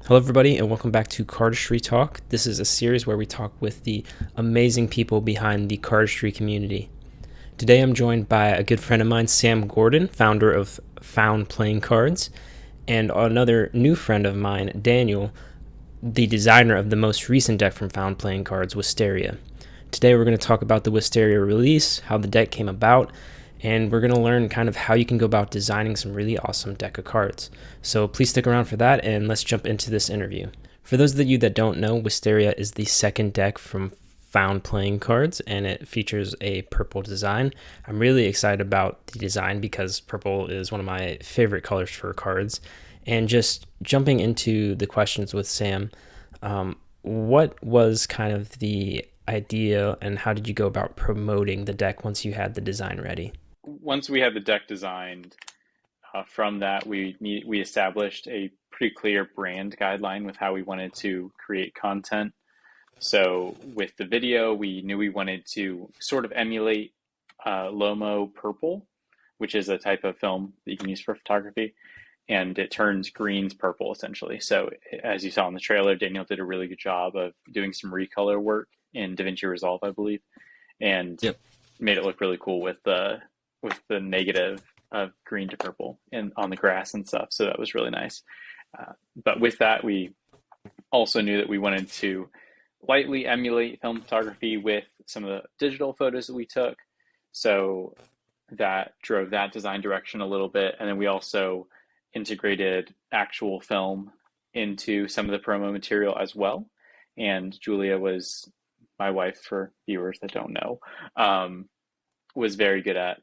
Hello, everybody, and welcome back to Cardistrytalk. This is a series where we talk with the amazing people behind the Cardistry community. Today, I'm joined by a good friend of mine, Sam Gordon, founder of Found Playing Cards, and another new friend of mine, Daniel, the designer of the most recent deck from Found Playing Cards, Wisteria. Today, we're going to talk about the Wisteria release, how the deck came about, and we're going to learn kind of how you can go about designing some really awesome deck of cards. So please stick around for that, and let's jump into this interview. For those of you that don't know, Wisteria is the second deck from Found Playing Cards, and it features a purple design. I'm really excited about the design because purple is one of my favorite colors for cards. And just jumping into the questions with Sam, what was kind of the idea and how did you go about promoting the deck once you had the design ready? Once we had the deck designed, from that we established a pretty clear brand guideline with how we wanted to create content. So with the video, we knew we wanted to sort of emulate Lomo purple, which is a type of film that you can use for photography, and it turns greens purple essentially. So as you saw in the trailer, Daniel did a really good job of doing some recolor work in DaVinci Resolve, I believe, and Yep. made it look really cool with the negative of green to purple and on the grass and stuff. So that was really nice. But with that, we also knew that we wanted to lightly emulate film photography with some of the digital photos that we took. So that drove that design direction a little bit. And then we also integrated actual film into some of the promo material as well. And Julia was my wife, for viewers that don't know, was very good at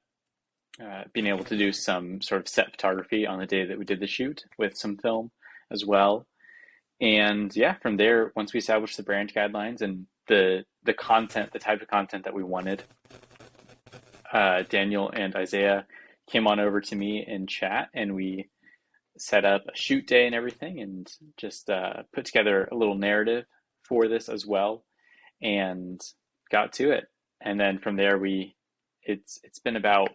being able to do some sort of set photography on the day that we did the shoot with some film as well. And yeah, from there, once we established the brand guidelines and the content, the type of content that we wanted, Daniel and Isaiah came on over to me in chat, and we set up a shoot day and everything, and just put together a little narrative for this as well, and got to it. And then from there, it's been about,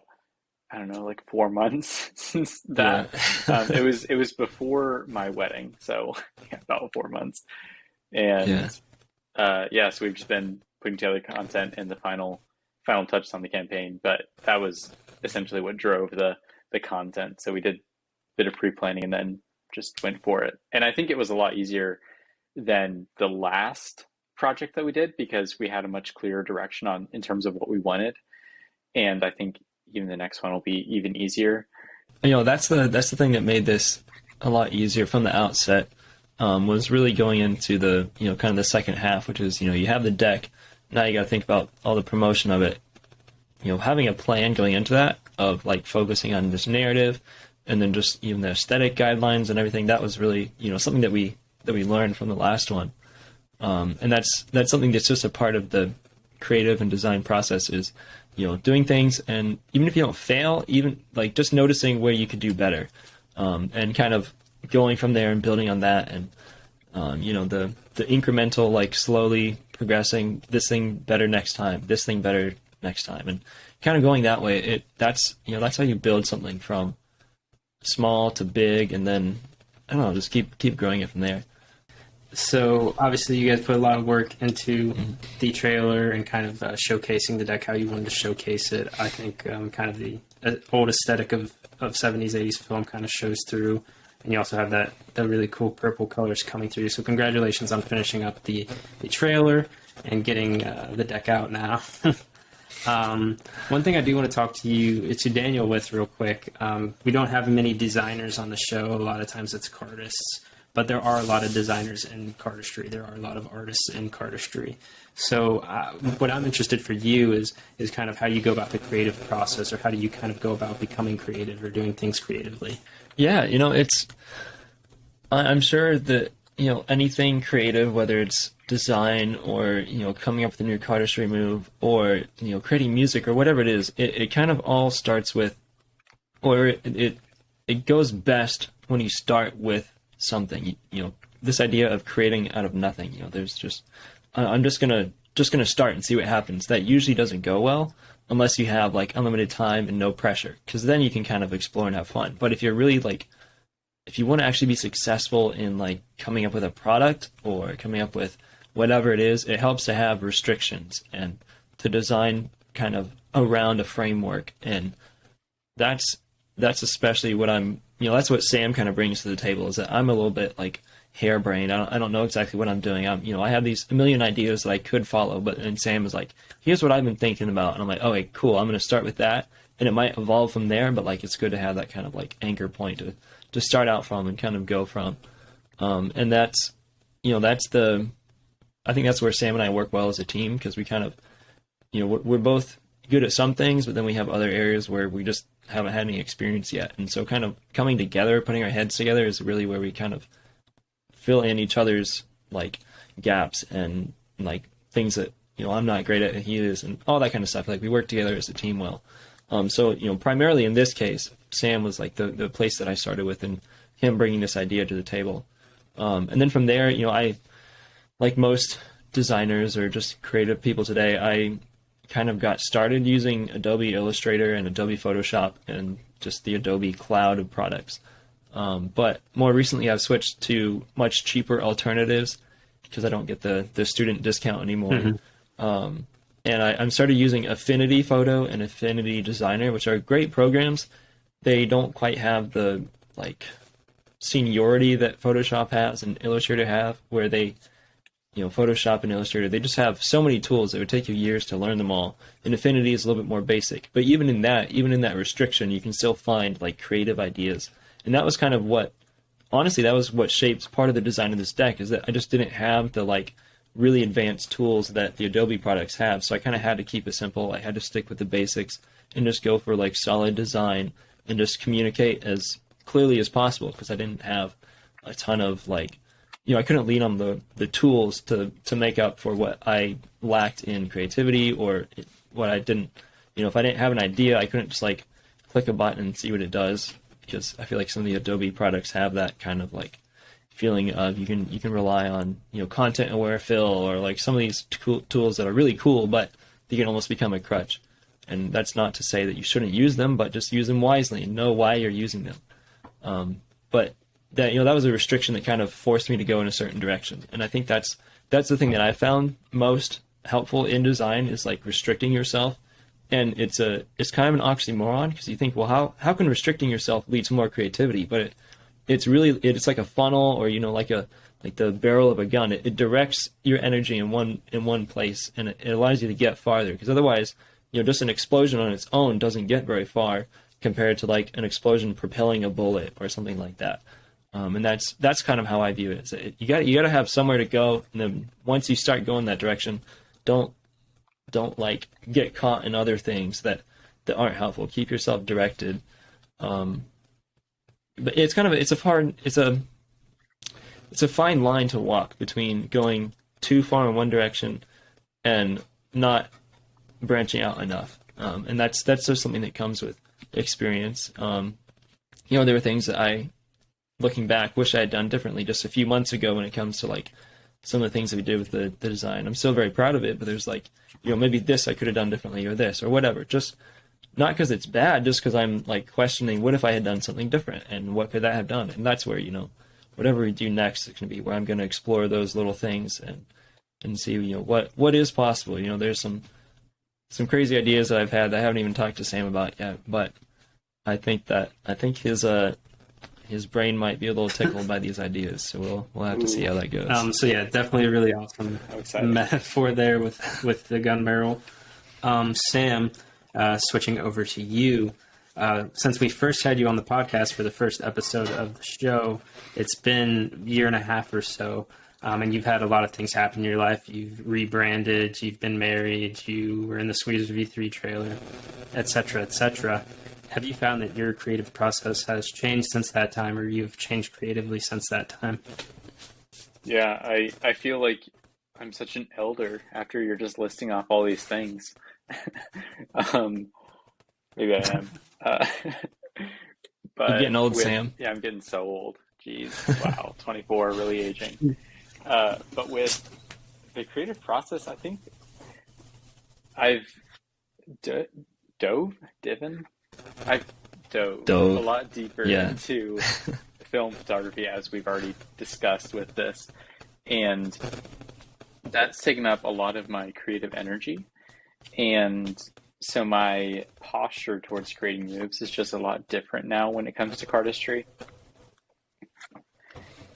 I don't know, like 4 months since Yeah. that. It was before my wedding, so yeah, about 4 months. Yeah. And yeah, so we've just been putting together content and the final touches on the campaign. But that was essentially what drove the content. So we did a bit of pre-planning and then just went for it. And I think it was a lot easier than the last project that we did because we had a much clearer direction on in terms of what we wanted. And I think even the next one will be even easier. That's the thing that made this a lot easier from the outset. Was really going into the kind of the second half, which is you have the deck. Now you got to think about all the promotion of it. Having a plan going into that of like focusing on this narrative, and then just even the aesthetic guidelines and everything. That was really something that we learned from the last one. And that's something that's just a part of the creative and design process is doing things, and even if you don't fail, even like just noticing where you could do better, and kind of going from there and building on that, and the incremental, like slowly progressing, this thing better next time, this thing better next time, and kind of going that way. That's how you build something from small to big, and then I don't know, just keep growing it from there. So obviously you guys put a lot of work into the trailer and kind of showcasing the deck how you wanted to showcase it. I think kind of the old aesthetic of 70s, 80s film kind of shows through. And you also have the really cool purple colors coming through. So congratulations on finishing up the trailer and getting the deck out now. One thing I do want to talk to Daniel with real quick. We don't have many designers on the show. A lot of times it's cardists. But there are a lot of designers in cardistry. There are a lot of artists in cardistry. So what I'm interested for you is kind of how you go about the creative process, or how do you kind of go about becoming creative or doing things creatively? Yeah, I'm sure that anything creative, whether it's design or coming up with a new cardistry move, or creating music or whatever it is, it kind of all starts with, or it goes best when you start with something. This idea of creating out of nothing. There's just I'm just gonna start and see what happens. That usually doesn't go well unless you have like unlimited time and no pressure, because then you can kind of explore and have fun. But if you're really like if you want to actually be successful in like coming up with a product or coming up with whatever it is, it helps to have restrictions and to design kind of around a framework. And that's especially what that's what Sam kind of brings to the table, is that I'm a little bit like harebrained. I don't know exactly what I'm doing. I have a million ideas that I could follow, but then Sam is like, here's what I've been thinking about. And I'm like, okay, cool. I'm going to start with that. And it might evolve from there, but like, it's good to have that kind of like anchor point to start out from and kind of go from. And I think that's where Sam and I work well as a team, because we kind of, we're both good at some things, but then we have other areas where we just haven't had any experience yet. And so kind of coming together, putting our heads together is really where we kind of fill in each other's like gaps and like things that, I'm not great at and he is, and all that kind of stuff. Like we work together as a team well. So primarily in this case, Sam was like the place that I started with, and him bringing this idea to the table. And then from there, I, like most designers or just creative people today, I kind of got started using Adobe Illustrator and Adobe Photoshop and just the Adobe cloud of products. But more recently, I've switched to much cheaper alternatives because I don't get the student discount anymore. Mm-hmm. And I'm started using Affinity Photo and Affinity Designer, which are great programs. They don't quite have the like seniority that Photoshop has and Illustrator have, where they, Photoshop and Illustrator, they just have so many tools that would take you years to learn them all. And Affinity is a little bit more basic. But even in that restriction, you can still find like creative ideas. And that was kind of honestly, that was what shaped part of the design of this deck, is that I just didn't have the like really advanced tools that the Adobe products have. So I kind of had to keep it simple. I had to stick with the basics and just go for like solid design and just communicate as clearly as possible, because I didn't have a ton of like, I couldn't lean on the tools to make up for what I lacked in creativity, or what I didn't, if I didn't have an idea, I couldn't just like click a button and see what it does, because I feel like some of the Adobe products have that kind of like feeling of you can rely on, content aware fill, or like some of these tools that are really cool, but they can almost become a crutch. And that's not to say that you shouldn't use them, but just use them wisely and know why you're using them. But that that was a restriction that kind of forced me to go in a certain direction. And I think that's the thing that I found most helpful in design, is like restricting yourself. And it's kind of an oxymoron, because you think, well, how can restricting yourself lead to more creativity? But it's like a funnel, or like the barrel of a gun. It directs your energy in one place, and it allows you to get farther. Because otherwise, just an explosion on its own doesn't get very far compared to like an explosion propelling a bullet or something like that. And that's kind of how I view it. You got to have somewhere to go, and then once you start going that direction, don't like get caught in other things that aren't helpful. Keep yourself directed. But it's a fine line to walk between going too far in one direction and not branching out enough. And that's just something that comes with experience. There were things that I, looking back, wish I had done differently just a few months ago when it comes to like some of the things that we did with the design. I'm still very proud of it, but there's like, maybe this I could have done differently, or this, or whatever. Just not because it's bad, just because I'm like questioning, what if I had done something different, and what could that have done? And that's where, whatever we do next is going to be where I'm going to explore those little things and see, what is possible. There's some crazy ideas that I've had that I haven't even talked to Sam about yet, but I think his brain might be a little tickled by these ideas, so we'll have to see how that goes. So yeah, definitely a really awesome metaphor there with the gun barrel. Sam, switching over to you, since we first had you on the podcast for the first episode of the show, it's been a year and a half or so, and you've had a lot of things happen in your life. You've rebranded, you've been married, you were in the Swedish V3 trailer, etc., etc. Have you found that your creative process has changed since that time, or you've changed creatively since that time? Yeah, I feel like I'm such an elder after you're just listing off all these things. Maybe I am. But you're getting old, Sam. Yeah, I'm getting so old. Jeez, wow, 24, really aging. But with the creative process, I think I've dove a lot deeper into film photography, as we've already discussed with this, and that's taken up a lot of my creative energy. And so my posture towards creating moves is just a lot different now when it comes to cardistry.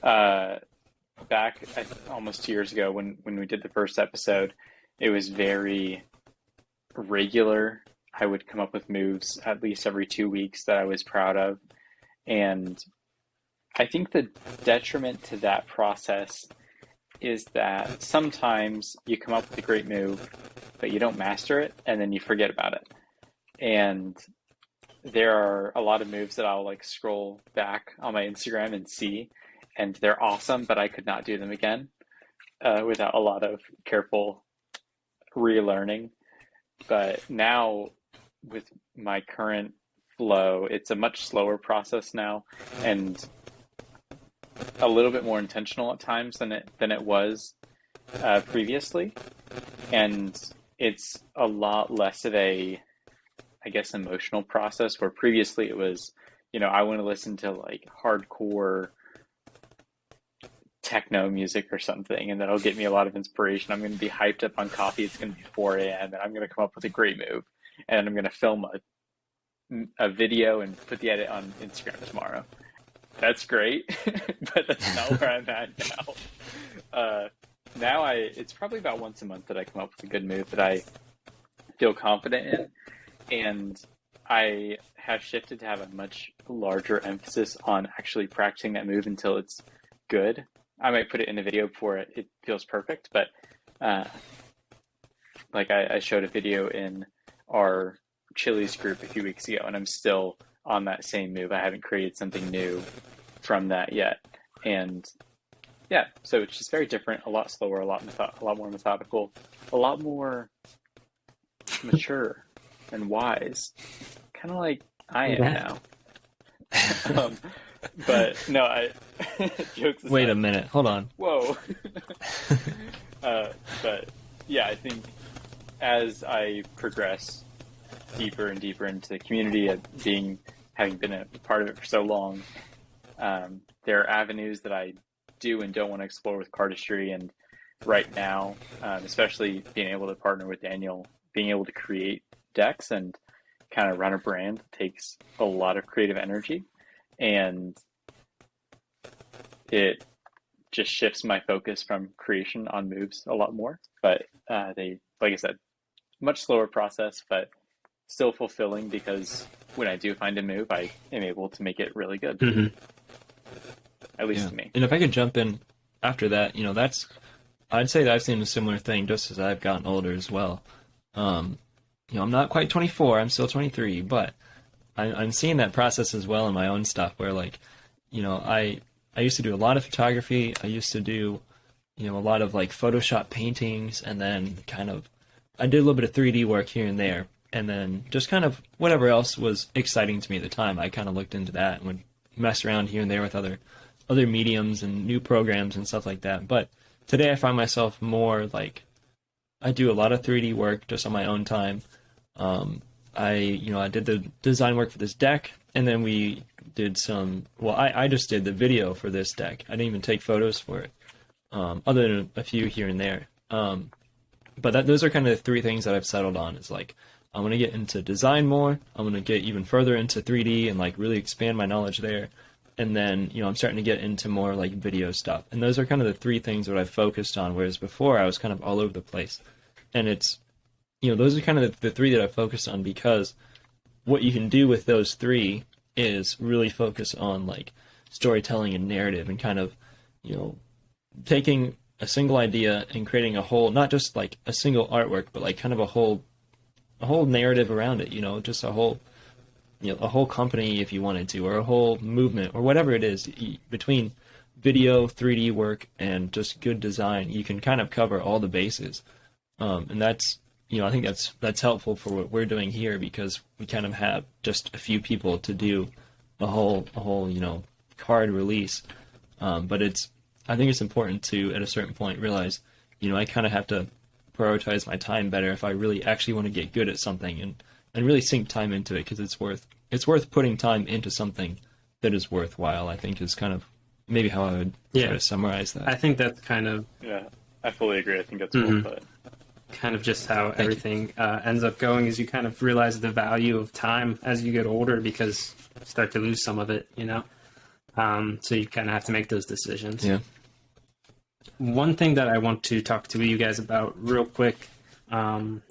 Back almost 2 years ago when we did the first episode, it was very regular. I would come up with moves at least every 2 weeks that I was proud of. And I think the detriment to that process is that sometimes you come up with a great move, but you don't master it, and then you forget about it. And there are a lot of moves that I'll like scroll back on my Instagram and see, and they're awesome, but I could not do them again without a lot of careful relearning. But now with my current flow, it's a much slower process now, and a little bit more intentional at times than it was previously. And it's a lot less of a, I guess, emotional process, where previously it was, I want to listen to like hardcore techno music or something, and that'll get me a lot of inspiration. I'm going to be hyped up on coffee. It's going to be 4 a.m. and I'm going to come up with a great move, and I'm going to film a video and put the edit on Instagram tomorrow. That's great, but that's not where I'm at now. Now it's probably about once a month that I come up with a good move that I feel confident in, and I have shifted to have a much larger emphasis on actually practicing that move until it's good. I might put it in a video before it feels perfect, but like I showed a video in our Chili's group a few weeks ago, and I'm still on that same move. I haven't created something new from that yet. And yeah, so it's just very different, a lot slower, a lot more methodical, a lot more mature and wise, kind of like I am now. But no, jokes aside. Wait a minute, hold on. Whoa. But yeah, I think as I progress deeper and deeper into the community, having been a part of it for so long, there are avenues that I do and don't want to explore with cardistry. And right now, especially being able to partner with Daniel, being able to create decks and kind of run a brand takes a lot of creative energy, and it just shifts my focus from creation on moves a lot more. But they, like I said, much slower process, but still fulfilling, because when I do find a move, I am able to make it really good. Mm-hmm. At least to me. And if I could jump in after that, I'd say that I've seen a similar thing just as I've gotten older as well. I'm not quite 24, I'm still 23, but I'm seeing that process as well in my own stuff, where I used to do a lot of photography. I used to do, a lot of like Photoshop paintings, and then I did a little bit of 3D work here and there. And then just kind of whatever else was exciting to me at the time, I kind of looked into that and would mess around here and there with other mediums and new programs and stuff like that. But today I find myself more like I do a lot of 3D work just on my own time. I did the design work for this deck, and then we did I just did the video for this deck. I didn't even take photos for it, other than a few here and there. But those are kind of the three things that I've settled on. Is like, I'm going to get into design more. I'm going to get even further into 3D and like really expand my knowledge there. And then, I'm starting to get into more like video stuff. And those are kind of the three things that I've focused on, whereas before I was kind of all over the place. And it's, those are kind of the three that I've focused on, because what you can do with those three is really focus on like storytelling and narrative, and kind of, taking a single idea and creating a whole, not just like a single artwork, but like kind of a whole narrative around it, just a whole company if you wanted to, or a whole movement, or whatever it is. Between video, 3D work, and just good design, you can kind of cover all the bases. And that's, I think that's helpful for what we're doing here, because we kind of have just a few people to do a whole card release. But I think it's important to, at a certain point, realize, I kind of have to prioritize my time better if I really actually want to get good at something, and really sink time into it, because it's worth putting time into something that is worthwhile, I think, is kind of maybe how I would try to summarize that. I think that's kind of I fully agree. I think that's well put. Kind of just how everything ends up going, is you kind of realize the value of time as you get older, because you start to lose some of it, so you kind of have to make those decisions. Yeah. One thing that I want to talk to you guys about real quick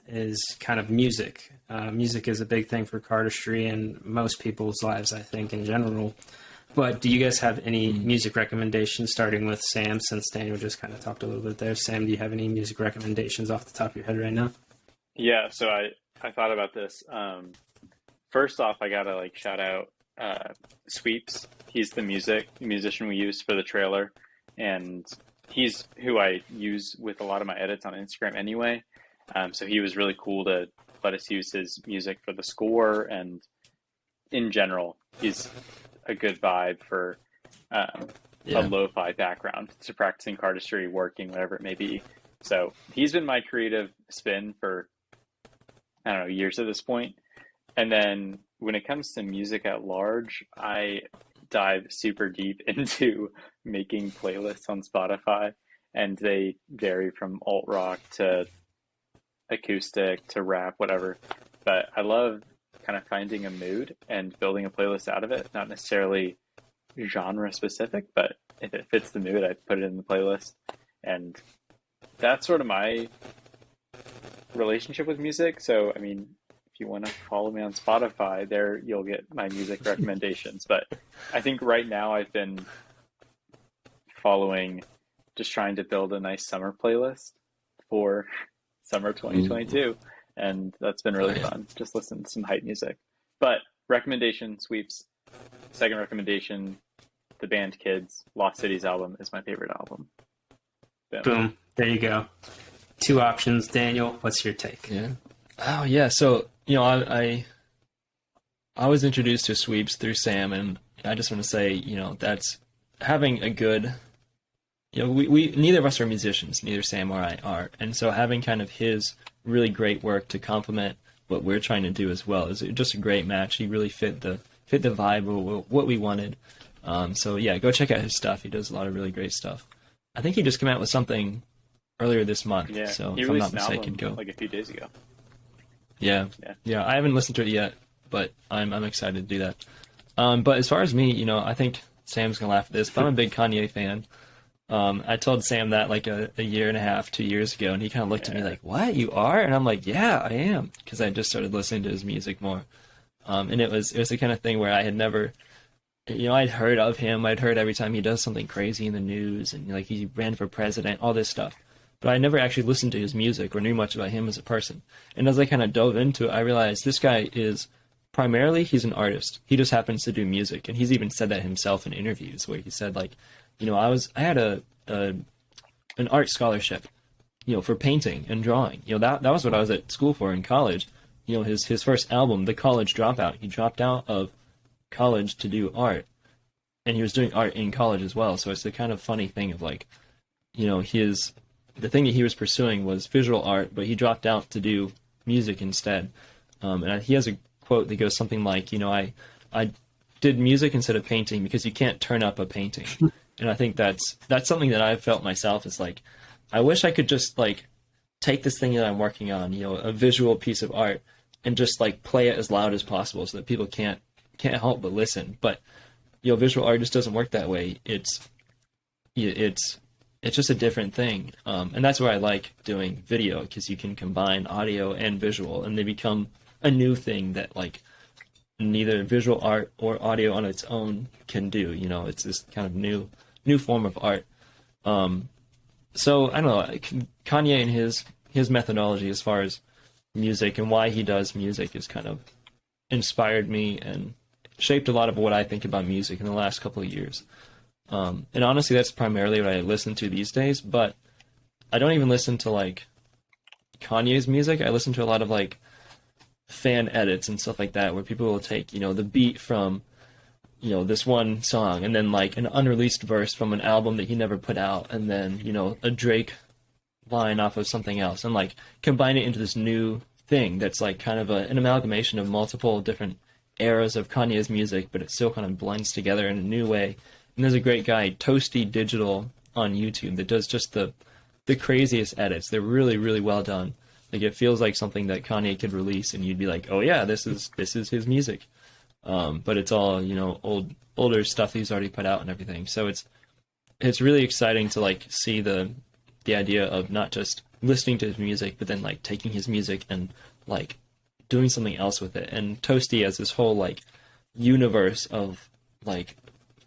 is kind of music. Music is a big thing for cardistry and most people's lives, I think, in general. But do you guys have any music recommendations, starting with Sam, since Daniel just kind of talked a little bit there? Sam, do you have any music recommendations off the top of your head right now? Yeah, so I thought about this. First off, I gotta shout out Sweeps. He's the musician we used for the trailer, and he's who I use with a lot of my edits on Instagram anyway. So he was really cool to let us use his music for the score, and in general, he's a good vibe for a lo-fi background to practicing cardistry, working, whatever it may be. So he's been my creative spin for, I don't know, years at this point. And then when it comes to music at large, I dive super deep into making playlists on Spotify, and they vary from alt rock to acoustic to rap, whatever. But I love kind of finding a mood and building a playlist out of it, not necessarily genre specific, but if it fits the mood, I put it in the playlist. And that's sort of my relationship with music. So, I mean, if you want to follow me on Spotify, there you'll get my music recommendations. But I think right now I've been following, just trying to build a nice summer playlist for summer 2022. And that's been really fun. Just listen to some hype music. But recommendation, Sweeps. Second recommendation, the band Kids. Lost Cities album is my favorite album. Boom. There you go. Two options. Daniel, what's your take? Yeah. Oh, yeah. So, I was introduced to Sweeps through Sam, and I just want to say, that's having a good... we neither of us are musicians, neither Sam or I are. And so having kind of his really great work to complement what we're trying to do as well is just a great match. He really fit the vibe of what we wanted. So yeah, go check out his stuff. He does a lot of really great stuff. I think he just came out with something earlier this month. Yeah, so he if I'm not released an mistaken, album like a few days ago. Yeah. I haven't listened to it yet, but I'm excited to do that. But as far as me, I think Sam's gonna laugh at this, but I'm a big Kanye fan. I told Sam that like a year and a half, 2 years ago, and he kind of looked at me like, "What, you are?" And I'm like, "Yeah, I am," because I just started listening to his music more. And it was the kind of thing where I had never, I'd heard of him. I'd heard every time he does something crazy in the news, and like he ran for president, all this stuff. But I never actually listened to his music or knew much about him as a person. And as I kind of dove into it, I realized this guy is primarily, he's an artist. He just happens to do music, and he's even said that himself in interviews where he said like, I had an art scholarship, for painting and drawing. That was what I was at school for in college. His first album, The College Dropout, he dropped out of college to do art, and he was doing art in college as well. So it's the kind of funny thing of like, the thing that he was pursuing was visual art, but he dropped out to do music instead. And he has a quote that goes something like, I did music instead of painting because you can't turn up a painting. And I think that's something that I've felt myself is like, I wish I could just like take this thing that I'm working on, a visual piece of art, and just like play it as loud as possible so that people can't help but listen. But visual art just doesn't work that way. It's just a different thing, and that's where I like doing video, because you can combine audio and visual, and they become a new thing that like neither visual art or audio on its own can do. It's this kind of new form of art. So I don't know, Kanye and his methodology as far as music and why he does music is kind of inspired me and shaped a lot of what I think about music in the last couple of years. And honestly, that's primarily what I listen to these days, but I don't even listen to like Kanye's music. I listen to a lot of like fan edits and stuff like that, where people will take, the beat from, this one song, and then like an unreleased verse from an album that he never put out, and then, a Drake line off of something else, and like combine it into this new thing that's like kind of an amalgamation of multiple different eras of Kanye's music, but it still kind of blends together in a new way. And there's a great guy, Toasty Digital, on YouTube that does just the craziest edits. They're really, really well done. Like, it feels like something that Kanye could release, and you'd be like, oh yeah, this is his music. But it's all, you know, older stuff he's already put out and everything. So it's really exciting to like see the idea of not just listening to his music, but then like taking his music and like doing something else with it. And Toasty has this whole like universe of like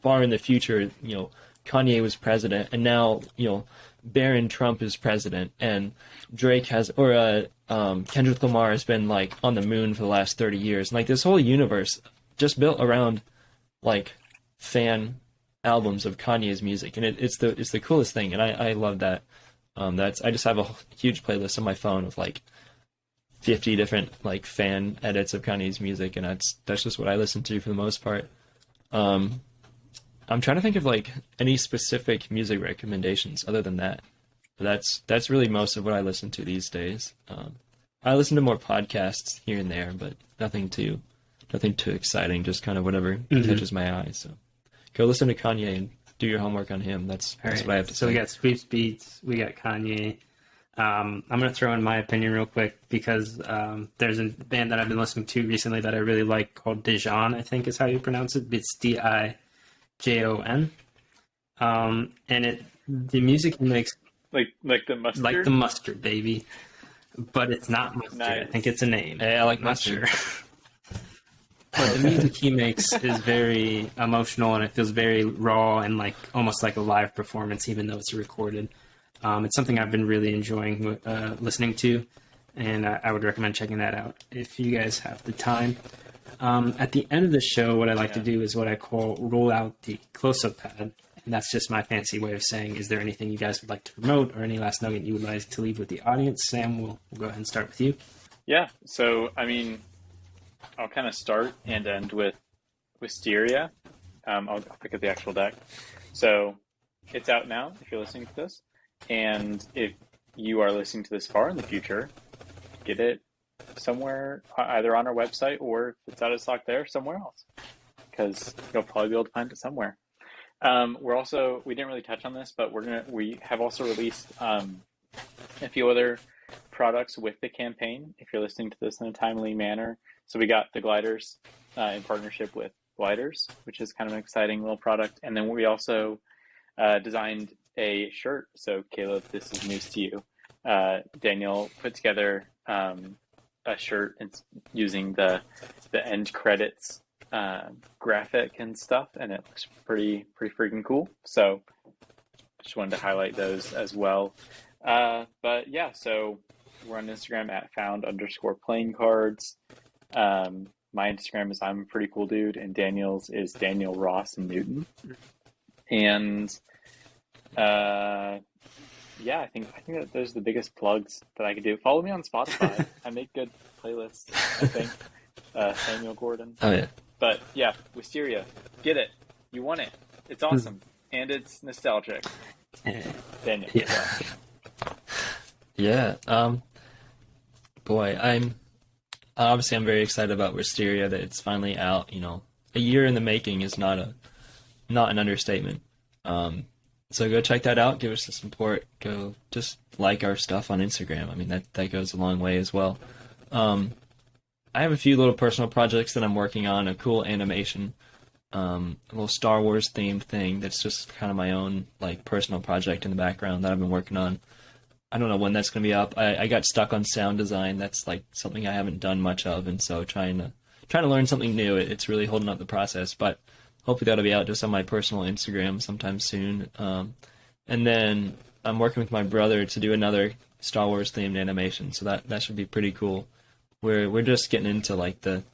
far in the future, you know, Kanye was president, and now, you know, Barron Trump is president, and Drake has, or Kendrick Lamar has been like on the moon for the last 30 years. And like this whole universe just built around like fan albums of Kanye's music, and it's the coolest thing, and I love that. I just have a huge playlist on my phone of like 50 different like fan edits of Kanye's music, and that's just what I listen to for the most part. I'm trying to think of like any specific music recommendations other than that. But that's really most of what I listen to these days. I listen to more podcasts here and there, but nothing too exciting. Just kind of whatever catches my eye. So go listen to Kanye and do your homework on him. That's what I have to say. So we got Sweeps Beats, we got Kanye. I'm going to throw in my opinion real quick because there's a band that I've been listening to recently that I really like called Dijon, I think is how you pronounce it. It's Dijon. And the music makes like the mustard, like the mustard, baby, but it's not mustard. Nice. I think it's a name. Hey, I like mustard. But the music he makes is very emotional, and it feels very raw and like almost like a live performance, even though it's recorded. It's something I've been really enjoying listening to, and I would recommend checking that out if you guys have the time. At the end of the show, what I like to do is what I call roll out the close-up pad. And that's just my fancy way of saying, is there anything you guys would like to promote or any last nugget you would like to leave with the audience? Sam, we'll go ahead and start with you. Yeah. So, I mean, I'll kind of start and end with Wisteria. I'll pick up the actual deck. So it's out now if you're listening to this. And if you are listening to this far in the future, get it somewhere, either on our website or if it's out of stock there, somewhere else, because you'll probably be able to find it somewhere. We didn't really touch on this, but we have also released a few other products with the campaign, if you're listening to this in a timely manner. So we got the gliders in partnership with Gliders, which is kind of an exciting little product. And then we also designed a shirt. So Caleb, this is news to you. Daniel put together a shirt using the end credits graphic and stuff, and it looks pretty freaking cool. So just wanted to highlight those as well. But yeah, so we're on Instagram at @found_playing_cards. My Instagram is I'm a pretty cool dude, and Daniel's is Daniel Ross Newton. And yeah, I think that those are the biggest plugs that I could do. Follow me on Spotify. I make good playlists, I think. Samuel Gordon. Oh yeah. But yeah, Wisteria, get it. You want it. It's awesome. And it's nostalgic. Daniel. Yeah. Boy, I'm very excited about Wisteria, that it's finally out. You know, a year in the making is not an understatement. So go check that out. Give us the support. Go just like our stuff on Instagram. I mean, that goes a long way as well. I have a few little personal projects that I'm working on. A cool animation, a little Star Wars themed thing that's just kind of my own like personal project in the background that I've been working on. I don't know when that's going to be up. I got stuck on sound design. That's like something I haven't done much of, and so trying to learn something new. It's really holding up the process, but hopefully that'll be out just on my personal Instagram sometime soon. And then I'm working with my brother to do another Star Wars themed animation, so that should be pretty cool. We're just getting into like the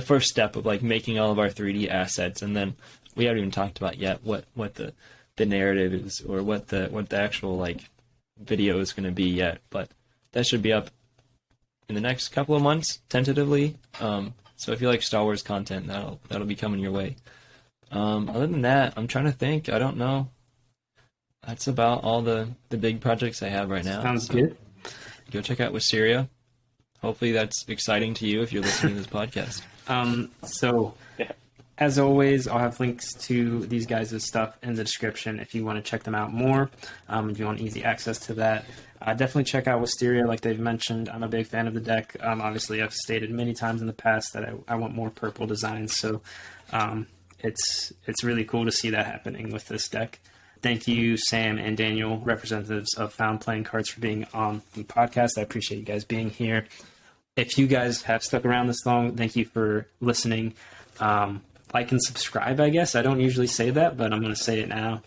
first step of like making all of our 3D assets, and then we haven't even talked about yet what the narrative is, or what the actual like video is going to be yet. But that should be up in the next couple of months tentatively. So if you like Star Wars content, that'll be coming your way. Other than that, I'm trying to think. I don't know. That's about all the big projects I have right now. Sounds good. Go check out Wisteria. Hopefully that's exciting to you if you're listening to this podcast. So Yeah. as always, I'll have links to these guys' stuff in the description if you want to check them out more, if you want easy access to that. Definitely check out Wisteria, like they've mentioned. I'm a big fan of the deck. Obviously, I've stated many times in the past that I want more purple designs, so it's really cool to see that happening with this deck. Thank you, Sam and Daniel, representatives of Found Playing Cards, for being on the podcast. I appreciate you guys being here. If you guys have stuck around this long, thank you for listening. Like and subscribe, I guess. I don't usually say that, but I'm going to say it now.